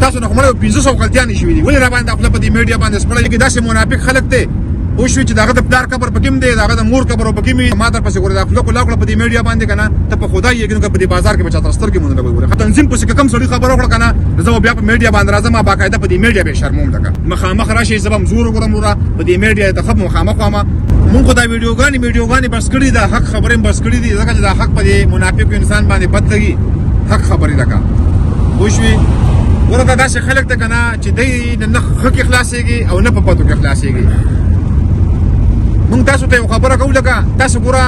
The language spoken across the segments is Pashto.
تاسو نه کومه 500 غلطیاں نشوي دي ولې را باندې خپل په دې میډیا باندې سپړل کې داسې منافق خلک ته او شو چې داغه د پلار قبر پکې دی داغه د مور قبر پکې می ما در پسې ګورې خپل کله په دې میډیا باندې کنه ته په خدای یې کنه په دې بازار کې بچا ترستر کې مونږ ګورې تنظیم پسې کم سړي خبر وکړه کنه زه بیا په میډیا باندې راځم ما باقاعده په دې میډیا به شرموم لکه مخامخ راشي زبم زور وګورم ورا په دې میډیا ته خپ مخامخ ما مونږ دا ویډیوګانی بس کړی دا حق خبرې بس کړی دي ځکه چې دا حق په دې منافق انسان باندې بد لګي حق خبرې لکه وښوي ورته دا چې خلک ته کنه چې دې نه حق اخلاصيږي او نه په پاتو کې اخلاصيږي مونږ تاسو ته خبره کوو لکه تاسو ګوره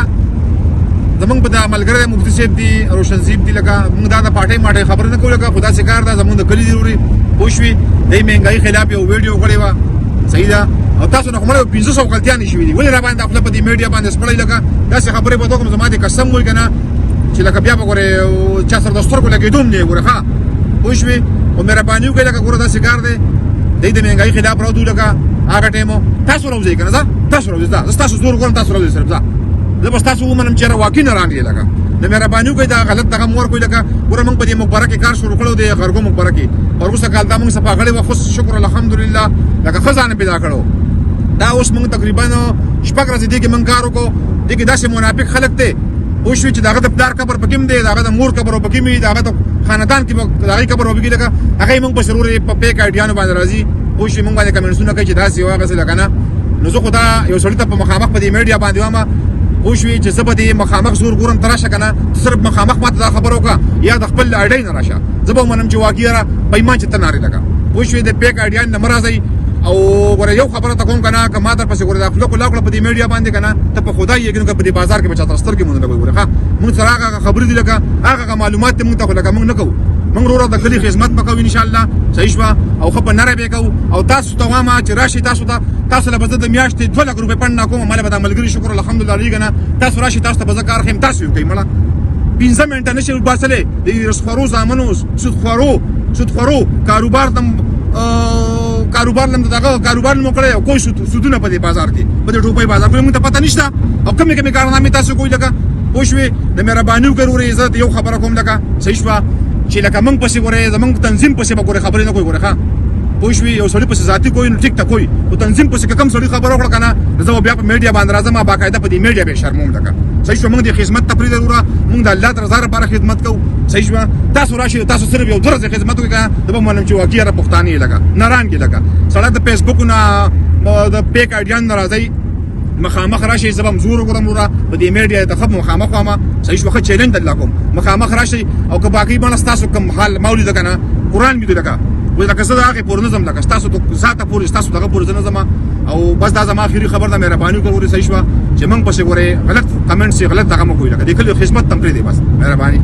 زمونږ په د عملګری مفتي صاحب دي روشن صاحب دي لکه مونږ دا د پارټۍ ماټۍ خبره نه کوو لکه خدا سي کار دا زمونږ د کلي ضروري وښوي د مهنګای خلاف یو ویډیو کړی و صحیح ده او تاسو نه کومه 500 غلطیاں نشوي دي ولې را باندې خپل په دې میډیا باندې سپړل لکه داسې خبرې به کوم زما دي قسم وای کنه چې لکه بیا به ګوره چا سره د سترګو لګېدوم دی ګوره ښه وښوي او مهرباني وکړئ لکه ګوره داسې کار دی د مهنګای خلاف راوځو لکه هغه ټایمو تاسو راوځئ کنه ځه تاسو راوځئ ځه تاسو زور کوم تاسو راوځئ صرف ځه زه بس تاسو ومنم چې واقعي نه راغلی لکه د مهرباني وکړئ دا غلط دغه مور کوي لکه ګوره موږ په دې مبارکې کار شروع کړو د خرګو مبارکې ورغوسه کال دا موږ صفا غړې و خو شکر الحمدلله لکه خزانه پیدا کړو دا اوس موږ تقریبا شپږ ورځې دي کې موږ کار وکړو دي کې داسې منافق خلک ته او شو چې داغه د پلار قبر پکې دی داغه د مور قبر پکې می داغه د خاندان کې داغه قبر وبګي لکه هغه موږ په شرور په پیک اډیانو باندې راځي او شو موږ باندې کمنټونه کوي چې دا سی واغه سره کنه نو زه خدا یو سړی ته په مخامخ په دې میډیا باندې وامه او شو چې زبدي مخامخ زور ګورم تراشه کنه صرف مخامخ ماته دا خبر وکړه یا د خپل اډای نه راشه زبو منم چې واقعي را پېمان چې تناري لگا او شو د پیک اډیان نمبر راځي او ور یو خبره ته کوم کنه که ما در پسې ګور داخله کله په دې میډیا باندې کنه ته په خدای یې کنه په دې بازار کې بچا ترستر کې مونږ ګورې ښه مونږ سره هغه خبرې دي لکه هغه معلومات مونږ ته لکه مونږ نه کوو مونږ ورو د کلی خدمت وکړو ان شاء الله صحیح شو او خو په نره به کوو او تاسو ته ما چې راشي تاسو له بده د میاشتې 2 لک روپۍ پند کوم مال به د عملګری شکر الحمدلله لري کنه تاسو راشي تاسو ته به کار خیم تاسو یو کوي مړه 15 منټه نشي باسلې د رسخرو زامنو سودخورو کاروبار لم دغه کاروبار مو کړی او کوئی سودونه په دې بازار کې په دې ټوپۍ بازار کې موږ ته پته نشته او کومې کارنامې تاسو کوی لکه وښوي د مهرباني وکړئ عزت یو خبره کوم لکه صحیح شو چې لکه موږ پسې ګورې زموږ تنظیم پسې به ګورې خبرې نه کوي ګورې ښه وښوي یو سړی پسې ذاتي کوی نو ټیک ته کوی او تنظیم پسې کم سړی خبر وکړه کنه زه بیا په میډیا باندې راځم ما باقاعده په دې میډیا به شرموم لکه صحیح شو موږ د خدمت تپری ضروره موږ د الله رضا لپاره خدمت کوو صحیح شو تاسو راشي تاسو صرف یو درځه خدمت کوئ کنه د به منم چې واقعي را پښتاني لکه ناران کې لکه سړی د فیسبوک نه د پیک اډیان ناراضي مخامخ راشي زبم زور وګورم ورا په دې میډیا ته خپ مخامخ ما صحیح شو چیلنج دلکم مخامخ راشي او که باقي باندې تاسو کوم حال مولوی کنه قران می دلکا وای لکه زه هغه پور نظم لکه تاسو ته ذاته پور تاسو دغه پور نظم او بس دا زما اخیری خبر ده مهرباني وکړئ صحیح شو چې موږ پسې ګوره غلط کمنټ سي غلط دغه مو کوی لکه د کله خدمت تم پرې دی بس مهرباني